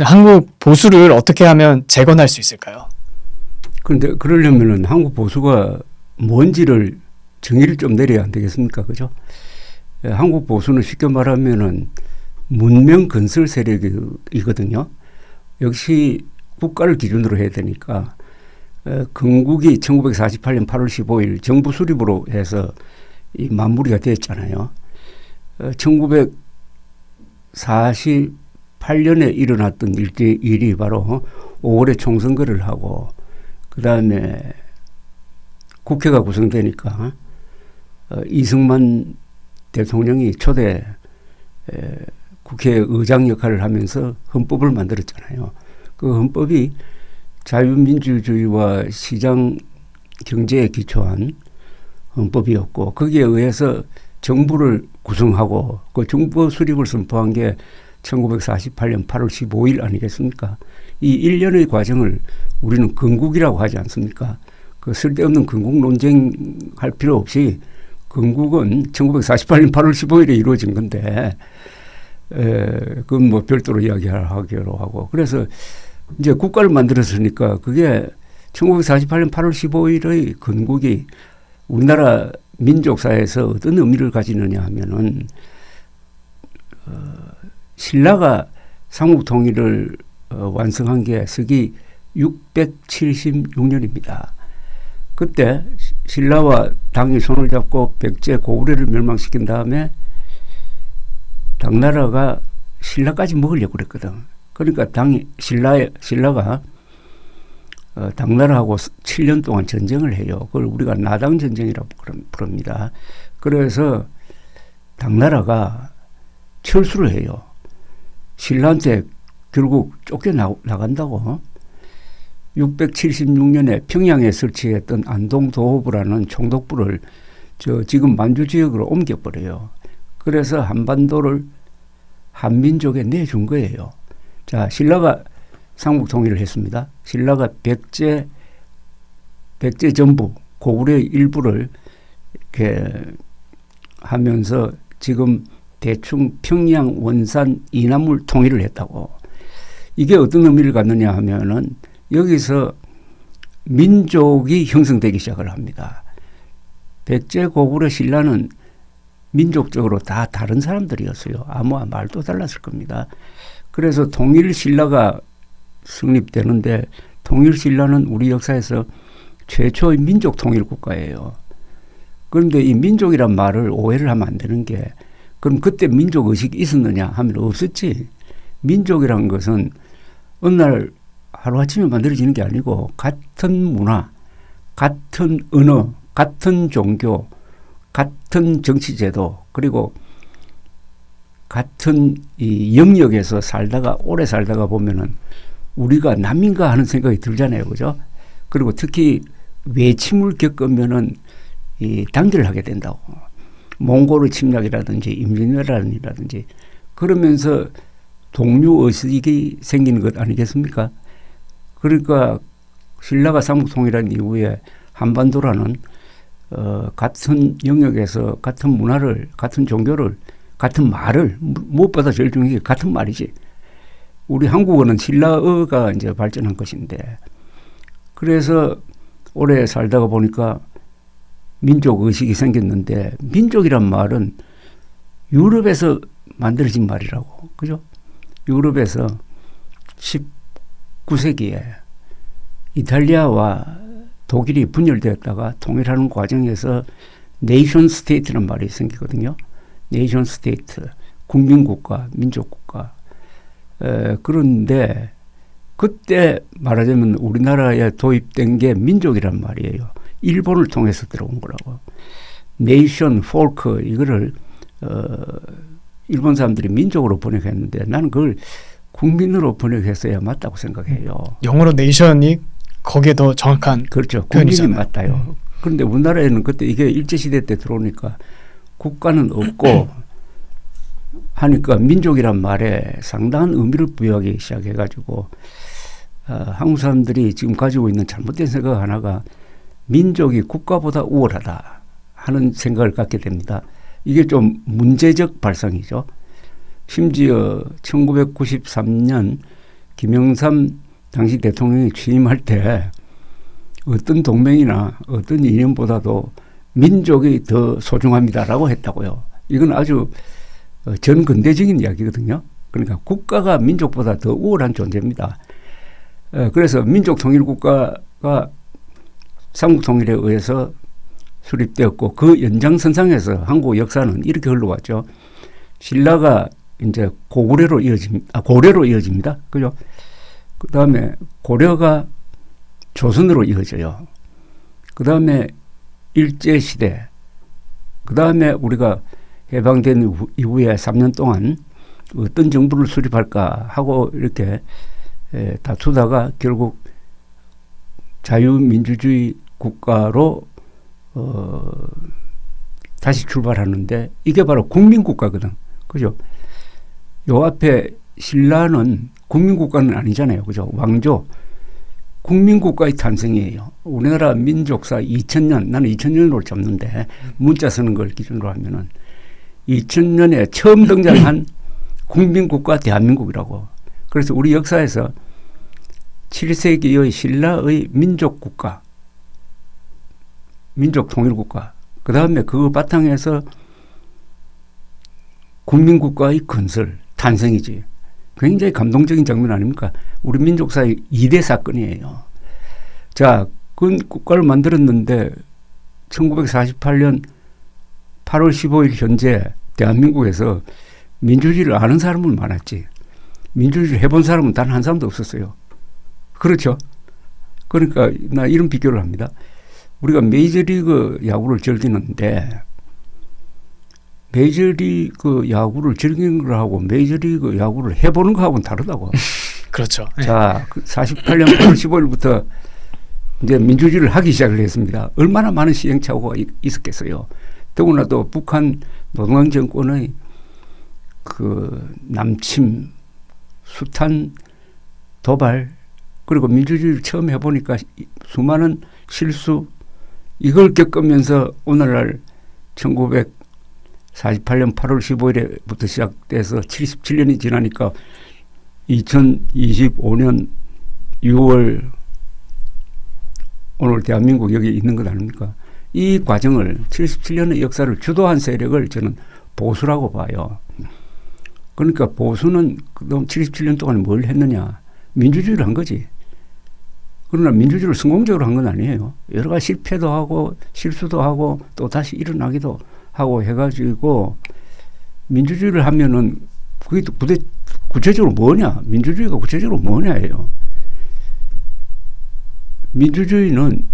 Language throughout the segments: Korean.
한국 보수를 어떻게 하면 재건할 수 있을까요? 그런데 그러려면은 한국 보수가 뭔지를 정의를 좀 내려야 안 되겠습니까? 그죠? 한국 보수는 쉽게 말하면은 문명 건설 세력이거든요. 역시 국가를 기준으로 해야 되니까 건국이 1948년 8월 15일 정부 수립으로 해서 이 마무리가 됐잖아요. 1948년에 일어났던 일이 바로 5월에 총선거를 하고 그다음에 국회가 구성되니까 이승만 대통령이 초대 국회의장 역할을 하면서 헌법을 만들었잖아요. 그 헌법이 자유민주주의와 시장 경제에 기초한 헌법이었고 거기에 의해서 정부를 구성하고 그 정부 수립을 선포한 게 1948년 8월 15일 아니겠습니까? 이 1년의 과정을 우리는 건국이라고 하지 않습니까? 그 쓸데없는 건국 논쟁할 필요 없이 건국은 1948년 8월 15일에 이루어진 건데 그건 뭐 별도로 이야기하기로 하고 그래서 이제 국가를 만들었으니까 그게 1948년 8월 15일의 건국이 우리나라 민족사에서 어떤 의미를 가지느냐 하면은 신라가 삼국통일을 완성한 게 서기 676년입니다. 그때 신라와 당이 손을 잡고 백제 고구려를 멸망시킨 다음에 당나라가 신라까지 먹으려고 그랬거든. 그러니까 신라가 당나라하고 7년 동안 전쟁을 해요. 그걸 우리가 나당 전쟁이라고 부릅니다. 그래서 당나라가 철수를 해요. 신라한테 결국 쫓겨나간다고. 676년에 평양에 설치했던 안동도호부라는 총독부를 지금 만주 지역으로 옮겨버려요. 그래서 한반도를 한민족에 내준 거예요. 자, 신라가 삼국통일을 했습니다. 신라가 백제 전부 고구려의 일부를 이렇게 하면서 지금 대충 평양, 원산, 이남을 통일을 했다고. 이게 어떤 의미를 갖느냐 하면은 여기서 민족이 형성되기 시작을 합니다. 백제, 고구려, 신라는 민족적으로 다 다른 사람들이었어요. 아마 말도 달랐을 겁니다. 그래서 통일신라가 성립되는데 통일신라는 우리 역사에서 최초의 민족 통일 국가예요. 그런데 이 민족이란 말을 오해를 하면 안 되는 게 그럼 그때 민족 의식이 있었느냐 하면 없었지. 민족이란 것은 어느 날 하루아침에 만들어지는 게 아니고 같은 문화, 같은 언어, 같은 종교, 같은 정치제도 그리고 같은 이 영역에서 오래 살다가 보면은 우리가 남인가 하는 생각이 들잖아요. 그죠? 그리고 특히 외침을 겪으면은 이 단결을 하게 된다고. 몽골의 침략이라든지 임진왜란이라든지 그러면서 동료의식이 생기는 것 아니겠습니까? 그러니까 신라가 삼국통일한 이후에 한반도라는 같은 영역에서 같은 문화를, 같은 종교를, 같은 말을 무엇보다 제일 중요한 게 같은 말이지. 우리 한국어는 신라어가 이제 발전한 것인데 그래서 오래 살다가 보니까 민족 의식이 생겼는데 민족이란 말은 유럽에서 만들어진 말이라고. 그죠? 유럽에서 19세기에 이탈리아와 독일이 분열되었다가 통일하는 과정에서 네이션 스테이트라는 말이 생기거든요. 네이션 스테이트, 국민국가, 민족국가. 그런데 그때 말하자면 우리나라에 도입된 게 민족이란 말이에요. 일본을 통해서 들어온 거라고. 네이션, 폴크 이거를 일본 사람들이 민족으로 번역했는데 나는 그걸 국민으로 번역했어야 맞다고 생각해요. 영어로 네이션이 거기에 더 정확한 그렇죠. 표현이잖아요. 국민이 맞다요. 그런데 우리나라에는 그때 이게 일제시대 때 들어오니까 국가는 없고 하니까 민족이란 말에 상당한 의미를 부여하기 시작해가지고 한국 사람들이 지금 가지고 있는 잘못된 생각 하나가 민족이 국가보다 우월하다 하는 생각을 갖게 됩니다. 이게 좀 문제적 발상이죠. 심지어 1993년 김영삼 당시 대통령이 취임할 때 어떤 동맹이나 어떤 이념보다도 민족이 더 소중합니다라고 했다고요. 이건 아주 전근대적인 이야기거든요. 그러니까 국가가 민족보다 더 우월한 존재입니다. 그래서 민족통일국가가 삼국통일에 의해서 수립되었고 그 연장선상에서 한국 역사는 이렇게 흘러왔죠. 신라가 이제 고구려로 이어집니다. 그죠? 그 다음에 고려가 조선으로 이어져요. 그 다음에 일제시대. 그 다음에 우리가 해방된 이후에 3년 동안 어떤 정부를 수립할까 하고 이렇게 다투다가 결국 자유민주주의 국가로 다시 출발하는데 이게 바로 국민국가거든. 그죠? 요 앞에 신라는 국민국가는 아니잖아요. 그죠? 왕조. 국민국가의 탄생이에요. 우리나라 민족사 2000년, 나는 2000년으로 잡는데 문자 쓰는 걸 기준으로 하면은 2000년에 처음 등장한 국민국가 대한민국이라고. 그래서 우리 역사에서 7세기의 신라의 민족국가, 민족통일국가, 그 다음에 그 바탕에서 국민국가의 건설, 탄생이지. 굉장히 감동적인 장면 아닙니까? 우리 민족사의 2대 사건이에요. 자, 그 국가를 만들었는데 1948년 8월 15일 현재 대한민국에서 민주주의를 아는 사람은 많았지. 민주주의를 해본 사람은 단 한 사람도 없었어요. 그렇죠? 그러니까 나 이런 비교를 합니다. 우리가 메이저리그 야구를 즐기는데 메이저리그 야구를 즐기는 거하고 메이저리그 야구를 해보는 거하고는 다르다고. 그렇죠. 자, 48년 8월 15일부터 이제 민주주의를 하기 시작을 했습니다. 얼마나 많은 시행착오가 있었겠어요. 더구나 또 북한 노동당 정권의 그 남침, 수탄, 도발, 그리고 민주주의를 처음 해보니까 수많은 실수, 이걸 겪으면서 오늘날 1948년 8월 15일부터 시작돼서 77년이 지나니까 2025년 6월 오늘 대한민국 여기 있는 것 아닙니까? 이 과정을 77년의 역사를 주도한 세력을 저는 보수라고 봐요. 그러니까 보수는 그동안 77년 동안 뭘 했느냐. 민주주의를 한 거지. 그러나 민주주의를 성공적으로 한 건 아니에요. 여러 가지 실패도 하고 실수도 하고 또 다시 일어나기도 하고 해가지고 민주주의를 하면은 그게 또 구체적으로 뭐냐. 민주주의가 구체적으로 뭐냐예요. 민주주의는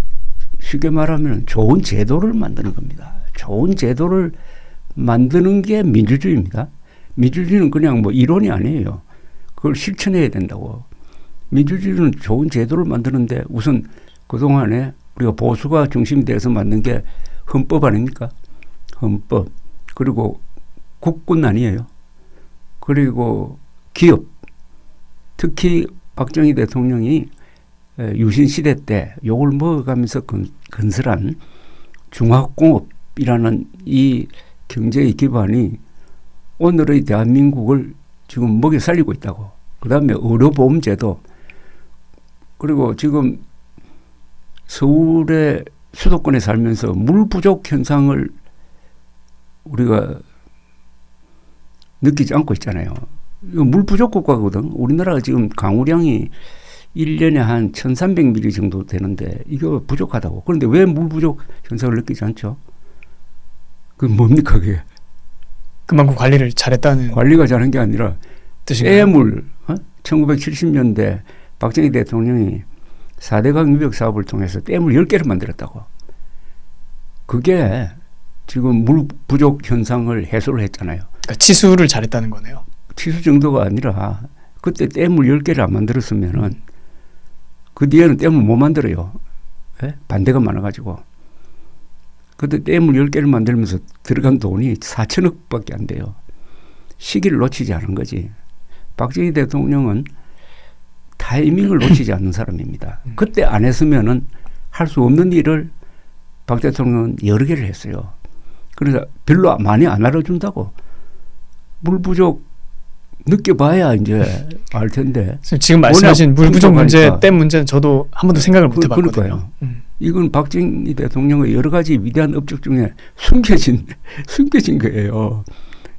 쉽게 말하면 좋은 제도를 만드는 겁니다. 좋은 제도를 만드는 게 민주주의입니다. 민주주의는 그냥 뭐 이론이 아니에요. 그걸 실천해야 된다고. 민주주의는 좋은 제도를 만드는데 우선 그동안에 우리가 보수가 중심이 돼서 만든 게 헌법 아닙니까? 헌법. 그리고 국군 아니에요. 그리고 기업. 특히 박정희 대통령이 유신 시대 때 욕을 먹어가면서 건설한 중화공업이라는 이 경제의 기반이 오늘의 대한민국을 지금 먹여 살리고 있다고. 그 다음에 의료보험제도. 그리고 지금 서울의 수도권에 살면서 물 부족 현상을 우리가 느끼지 않고 있잖아요. 이거 물 부족 국가거든. 우리나라가 지금 강우량이 1년에 한 1300mm 정도 되는데 이거 부족하다고. 그런데 왜 물 부족 현상을 느끼지 않죠? 그게 뭡니까 그게? 그만큼 관리를 잘했다는 관리가 잘한 게 아니라 뜻인가요? 폐물 1970년대 박정희 대통령이 4대 강유벽 사업을 통해서 댐을 10개를 만들었다고. 그게 지금 물 부족 현상을 해소를 했잖아요. 그러니까 치수를 잘했다는 거네요. 치수 정도가 아니라 그때 댐을 10개를 안 만들었으면은 그 뒤에는 댐을 못 만들어요. 예? 반대가 많아가지고. 그때 댐을 10개를 만들면서 들어간 돈이 4천억밖에 안 돼요. 시기를 놓치지 않은 거지. 박정희 대통령은 타이밍을 놓치지 않는 사람입니다. 그때 안 했으면은 할 수 없는 일을 박 대통령은 여러 개를 했어요. 그래서 별로 많이 안 알아준다고. 물 부족 느껴봐야 이제 알 텐데. 지금 말씀하신 물 부족 문제, 풍족하니까. 댐 문제는 저도 한 번도 생각을 못 해봤거든요. 그러니까요. 이건 박정희 대통령의 여러 가지 위대한 업적 중에 숨겨진 거예요.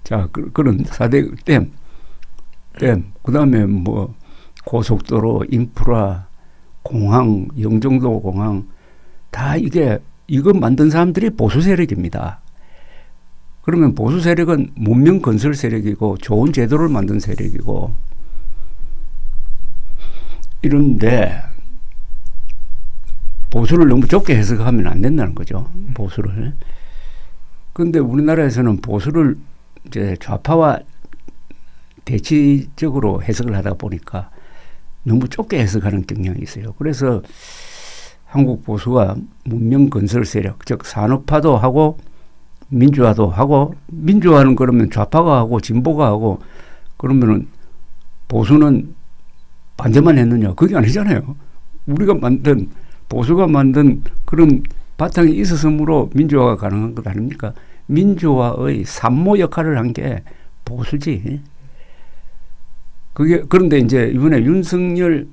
자, 그런 4대 댐, 그 다음에 뭐 고속도로, 인프라, 공항, 영종도 공항, 다 이거 만든 사람들이 보수 세력입니다. 그러면 보수 세력은 문명 건설 세력이고 좋은 제도를 만든 세력이고 이런데 보수를 너무 좁게 해석하면 안 된다는 거죠. 보수를. 그런데 우리나라에서는 보수를 이제 좌파와 대치적으로 해석을 하다 보니까 너무 좁게 해석하는 경향이 있어요. 그래서 한국 보수가 문명 건설 세력, 즉 산업화도 하고 민주화도 하고, 민주화는 그러면 좌파가 하고 진보가 하고, 그러면은 보수는 반대만 했느냐? 그게 아니잖아요. 보수가 만든 그런 바탕이 있었으므로 민주화가 가능한 것 아닙니까? 민주화의 산모 역할을 한 게 보수지. 그런데 이제 이번에 윤석열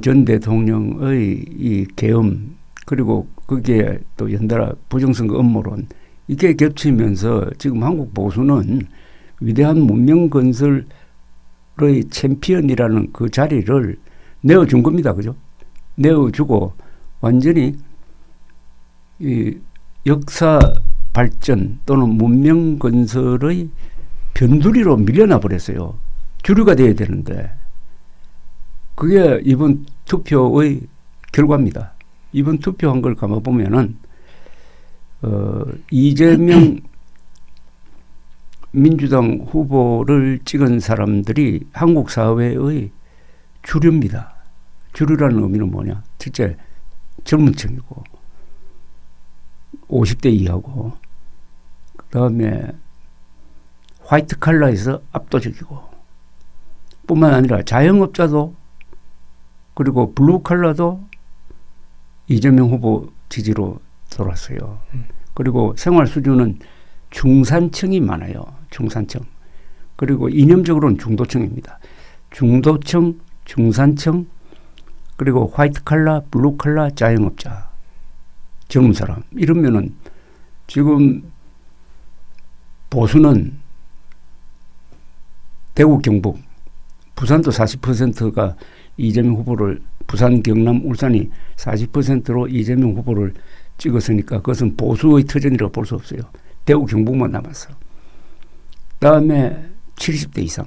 전 대통령의 이 계엄, 그리고 거기에 또 연달아 부정선거 음모론, 이게 겹치면서 지금 한국 보수는 위대한 문명 건설의 챔피언이라는 그 자리를 내어준 겁니다. 그죠? 내어주고 완전히 이 역사 발전 또는 문명 건설의 변두리로 밀려나 버렸어요. 주류가 돼야 되는데. 그게 이번 투표의 결과입니다. 이번 투표한 걸 감아보면은 이재명 민주당 후보를 찍은 사람들이 한국 사회의 주류입니다. 주류라는 의미는 뭐냐? 첫째, 젊은 층이고 50대 이하고 그다음에 화이트 칼라에서 압도적이고 뿐만 아니라 자영업자도 그리고 블루 칼라도 이재명 후보 지지로 돌았어요. 그리고 생활 수준은 중산층이 많아요. 중산층. 그리고 이념적으로는 중도층입니다. 중도층, 중산층, 그리고 화이트 칼라, 블루 칼라, 자영업자, 젊은 사람. 이러면은 지금 보수는 대구, 경북, 부산도 40%가 이재명 후보를, 부산, 경남, 울산이 40%로 이재명 후보를 찍었으니까 그것은 보수의 터전이라고 볼 수 없어요. 대구, 경북만 남았어. 그다음에 70대 이상.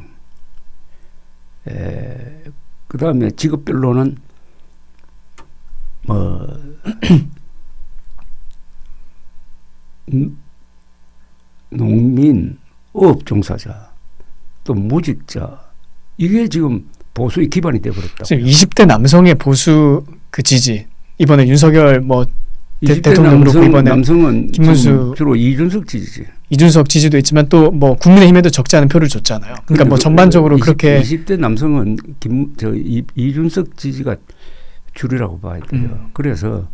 그다음에 직업별로는 농민, 어업 종사자, 또 무직자, 이게 지금 보수의 기반이 되어버렸다. 지금 20대 남성의 보수 그 지지, 이번에 윤석열 뭐 대통령으로 이번에 남성은 김문수 주로 이준석 지지지. 이준석 지지도 있지만 또 뭐 국민의힘에도 적지 않은 표를 줬잖아요. 그러니까 뭐 전반적으로 그렇게 20대 남성은 이준석 지지가 주류라고 봐야 돼요. 그래서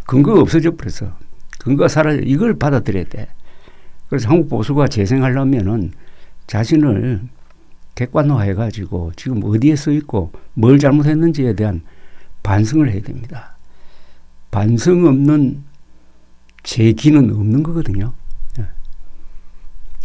근거가 없어져 버렸어. 근거가 사라져. 이걸 받아들여야 돼. 그래서 한국 보수가 재생하려면은 자신을 객관화해가지고 지금 어디에 서 있고 뭘 잘못했는지에 대한 반성을 해야 됩니다. 반성 없는 재기는 없는 거거든요.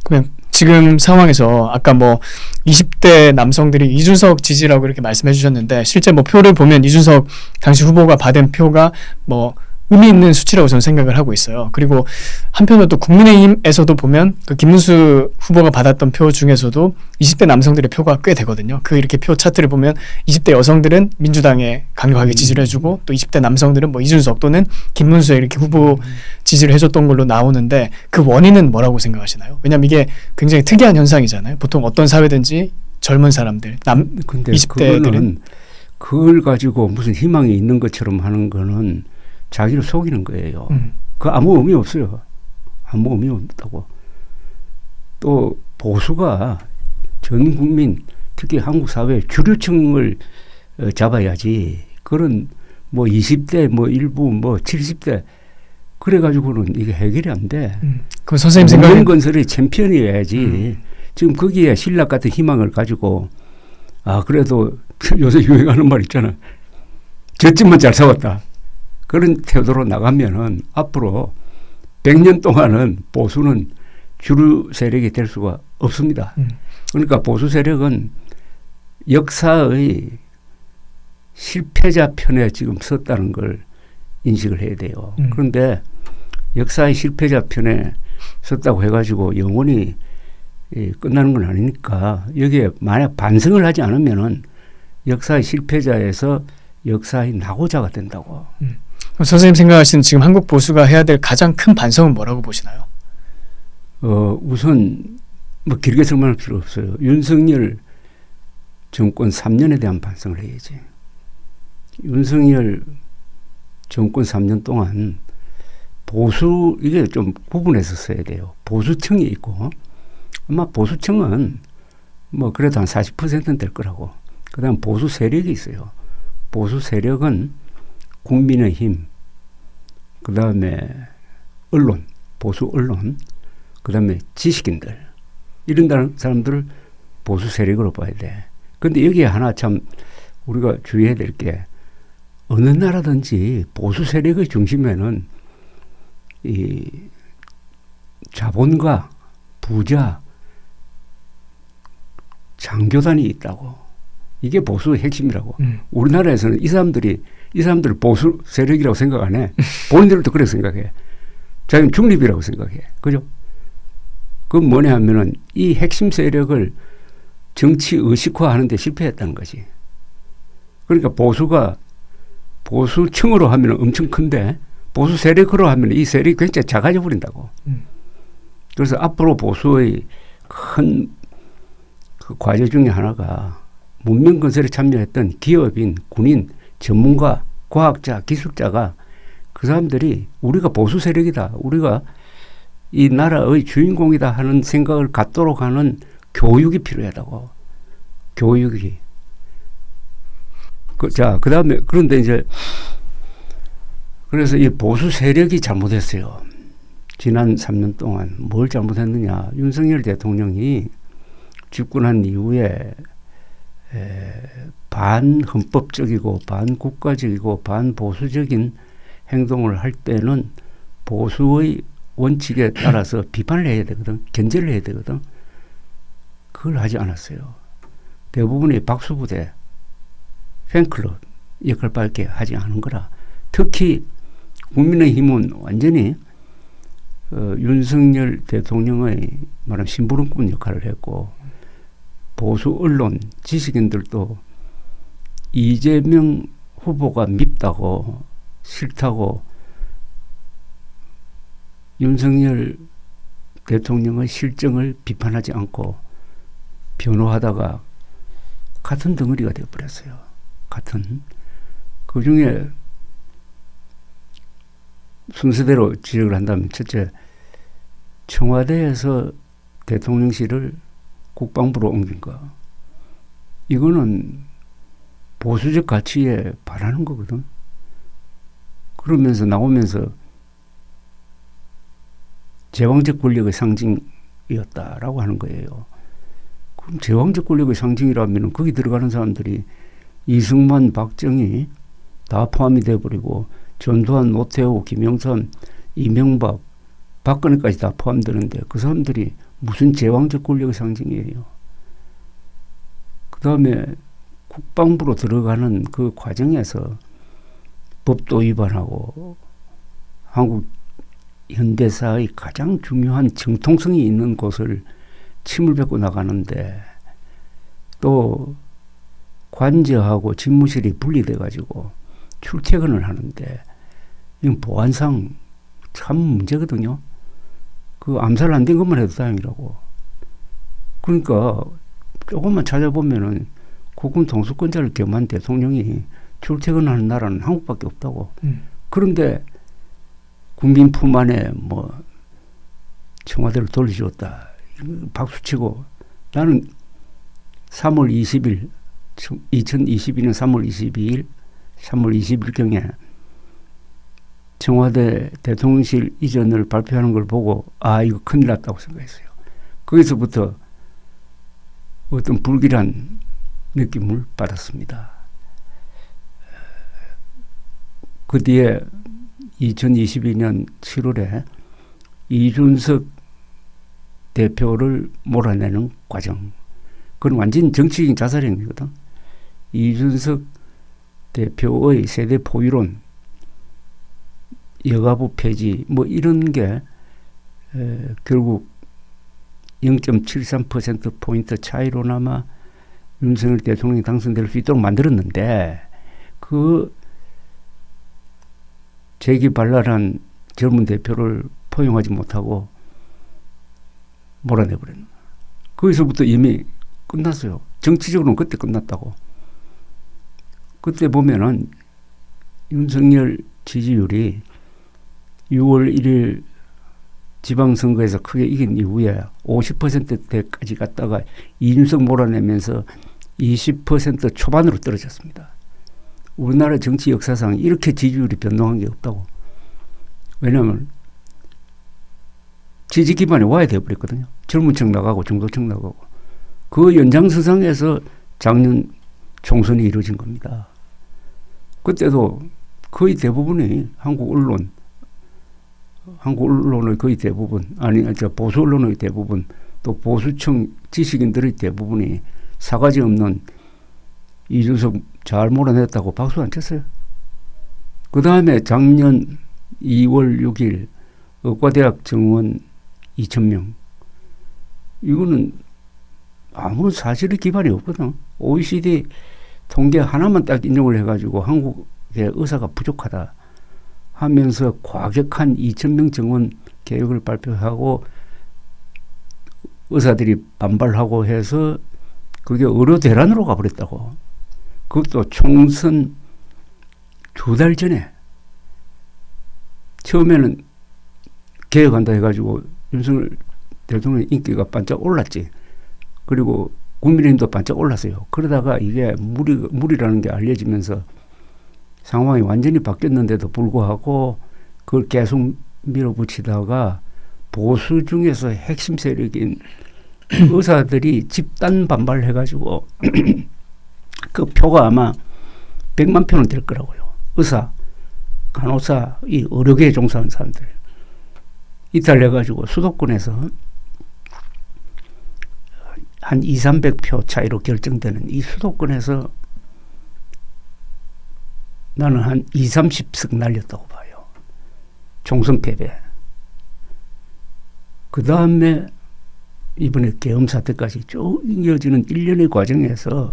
그러면 지금 상황에서 아까 뭐 20대 남성들이 이준석 지지라고 이렇게 말씀해 주셨는데 실제 뭐 표를 보면 이준석 당시 후보가 받은 표가 뭐 의미 있는 수치라고 저는 생각을 하고 있어요. 그리고 한편으로 또 국민의힘에서도 보면 그 김문수 후보가 받았던 표 중에서도 20대 남성들의 표가 꽤 되거든요. 그 이렇게 표 차트를 보면 20대 여성들은 민주당에 강력하게 지지를 해주고 또 20대 남성들은 뭐 이준석 또는 김문수에 이렇게 후보 지지를 해줬던 걸로 나오는데 그 원인은 뭐라고 생각하시나요? 왜냐하면 이게 굉장히 특이한 현상이잖아요. 보통 어떤 사회든지 젊은 사람들, 근데 20대들은 그걸 가지고 무슨 희망이 있는 것처럼 하는 거는 자기를 속이는 거예요. 그 아무 의미 없어요. 아무 의미 없다고. 또 보수가 전 국민, 특히 한국 사회 주류층을 잡아야지. 그런 뭐 20대, 뭐 일부, 뭐 70대 그래가지고는 이게 해결이 안 돼. 그럼 선생님 생각에 건설의 챔피언이어야지. 지금 거기에 신락 같은 희망을 가지고 그래도 요새 유행하는 말 있잖아. 젖집만 잘 싸웠다. 그런 태도로 나가면은 앞으로 100년 동안은 보수는 주류 세력이 될 수가 없습니다. 그러니까 보수 세력은 역사의 실패자 편에 지금 섰다는 걸 인식을 해야 돼요. 그런데 역사의 실패자 편에 섰다고 해가지고 영원히 끝나는 건 아니니까 여기에 만약 반성을 하지 않으면은 역사의 실패자에서 역사의 낙오자가 된다고. 선생님 생각하시는 지금 한국 보수가 해야 될 가장 큰 반성은 뭐라고 보시나요? 우선 뭐 길게 설명할 필요 없어요. 윤석열 정권 3년에 대한 반성을 해야지. 윤석열 정권 3년 동안 보수 이게 좀 구분해서 써야 돼요. 보수층이 있고 아마 보수층은 뭐 그래도 한 40%는 될 거라고. 그다음 보수 세력이 있어요. 보수 세력은 국민의힘, 그다음에 언론, 보수 언론, 그다음에 지식인들 이런 사람들을 보수 세력으로 봐야 돼. 그런데 여기에 하나 참 우리가 주의해야 될 게 어느 나라든지 보수 세력의 중심에는 이 자본가, 부자, 장교단이 있다고. 이게 보수의 핵심이라고. 우리나라에서는 이 사람들을 보수 세력이라고 생각 안 해. 본인들도 그렇게 생각해. 자기는 중립이라고 생각해. 그죠? 그건 뭐냐 하면은 이 핵심 세력을 정치 의식화하는 데 실패했다는 거지. 그러니까 보수가 보수층으로 하면 엄청 큰데 보수 세력으로 하면 이 세력이 굉장히 작아져 버린다고. 그래서 앞으로 보수의 큰 그 과제 중에 하나가 문명 건설에 참여했던 기업인, 군인, 전문가, 과학자, 기술자가 그 사람들이 우리가 보수 세력이다. 우리가 이 나라의 주인공이다 하는 생각을 갖도록 하는 교육이 필요하다고. 교육이. 그 다음에, 그런데 이제, 그래서 이 보수 세력이 잘못했어요. 지난 3년 동안 뭘 잘못했느냐. 윤석열 대통령이 집권한 이후에 반헌법적이고 반국가적이고 반보수적인 행동을 할 때는 보수의 원칙에 따라서 비판을 해야 되거든. 견제를 해야 되거든. 그걸 하지 않았어요. 대부분이 박수부대, 팬클럽 역할밖에 하지 않은 거라. 특히 국민의힘은 완전히 윤석열 대통령의 말하면 심부름꾼 역할을 했고 보수 언론, 지식인들도 이재명 후보가 밉다고 싫다고 윤석열 대통령의 실정을 비판하지 않고 변호하다가 같은 덩어리가 되어버렸어요. 같은. 그중에 순서대로 지적을 한다면 첫째, 청와대에서 대통령실을 국방부로 옮긴 거. 이거는 보수적 가치에 반하는 거거든. 그러면서 나오면서 제왕적 권력의 상징이었다라고 하는 거예요. 그럼 제왕적 권력의 상징이라면 거기 들어가는 사람들이 이승만, 박정희 다 포함이 돼버리고 전두환, 노태우, 김영삼, 이명박, 박근혜까지 다 포함되는데 그 사람들이 무슨 제왕적 권력의 상징이에요. 그 다음에 국방부로 들어가는 그 과정에서 법도 위반하고 한국 현대사의 가장 중요한 정통성이 있는 곳을 침을 뱉고 나가는데 또 관저하고 집무실이 분리돼 가지고 출퇴근을 하는데 이건 보안상 참 문제거든요. 그 암살 안 된 것만 해도 다행이라고. 그러니까 조금만 찾아보면은 국군 통수권자를 겸한 대통령이 출퇴근하는 나라는 한국밖에 없다고. 그런데 국민 품 안에 뭐 청와대를 돌려주었다. 박수치고 나는 3월 20일 2022년 3월 22일 3월 20일경에 청와대 대통령실 이전을 발표하는 걸 보고 이거 큰일 났다고 생각했어요. 거기서부터 어떤 불길한 느낌을 받았습니다. 그 뒤에 2022년 7월에 이준석 대표를 몰아내는 과정. 그건 완전 정치적인 자살행위거든. 이준석 대표의 세대 포위론, 여가부 폐지 뭐 이런 게 결국 0.73%포인트 차이로나마 윤석열 대통령이 당선될 수 있도록 만들었는데 그 재기발랄한 젊은 대표를 포용하지 못하고 몰아내버렸는 거예요. 거기서부터 이미 끝났어요. 정치적으로는 그때 끝났다고. 그때 보면은 윤석열 지지율이 6월 1일 지방선거에서 크게 이긴 이후에 50%대까지 갔다가 이준석 몰아내면서 20% 초반으로 떨어졌습니다. 우리나라 정치 역사상 이렇게 지지율이 변동한 게 없다고. 왜냐하면 지지 기반이 와야 돼버렸거든요. 젊은 층 나가고 중도층 나가고. 그 연장선상에서 작년 총선이 이루어진 겁니다. 그때도 거의 대부분이 한국 언론의 거의 대부분, 보수 언론의 대부분, 또 보수층 지식인들의 대부분이 사가지 없는 이준석 잘 몰아냈다고 박수 안 쳤어요. 그 다음에 작년 2월 6일 의과대학 정원 2,000명. 이거는 아무런 사실의 기반이 없거든. OECD 통계 하나만 딱 인용을 해가지고 한국의 의사가 부족하다 하면서 과격한 2,000명 정원 계획을 발표하고 의사들이 반발하고 해서 그게 의료 대란으로 가버렸다고. 그것도 총선 2달 전에. 처음에는 개혁한다 해가지고 윤석열 대통령 인기가 반짝 올랐지. 그리고 국민의힘도 반짝 올랐어요. 그러다가 이게 무리라는 게 알려지면서 상황이 완전히 바뀌었는데도 불구하고 그걸 계속 밀어붙이다가 보수 중에서 핵심 세력인 의사들이 집단 반발해가지고 그 표가 아마 100만 표는 될 거라고요. 의사, 간호사, 이 의료계에 종사하는 사람들. 이탈해가지고 수도권에서 한 200~300표 차이로 결정되는 이 수도권에서 나는 한 20~30석 날렸다고 봐요. 총선 패배. 그 다음에 이번에 계엄 사태까지 쭉 이어지는 일련의 과정에서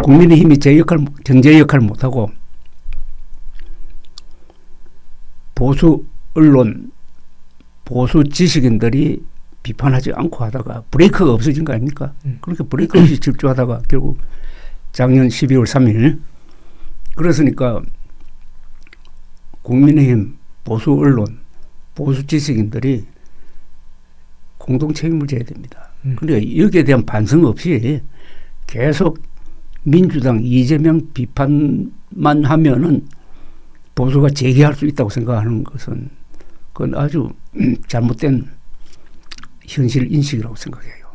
국민의힘이 경제 역할을 못하고 보수 언론, 보수 지식인들이 비판하지 않고 하다가 브레이크가 없어진 거 아닙니까? 그렇게 브레이크 없이 질주하다가 결국 작년 12월 3일 그랬으니까 국민의힘, 보수 언론, 보수 지식인들이 공동 책임을 져야 됩니다. 그러니까 여기에 대한 반성 없이 계속 민주당 이재명 비판만 하면은 보수가 재기할 수 있다고 생각하는 것은 그건 아주 잘못된 현실 인식이라고 생각해요.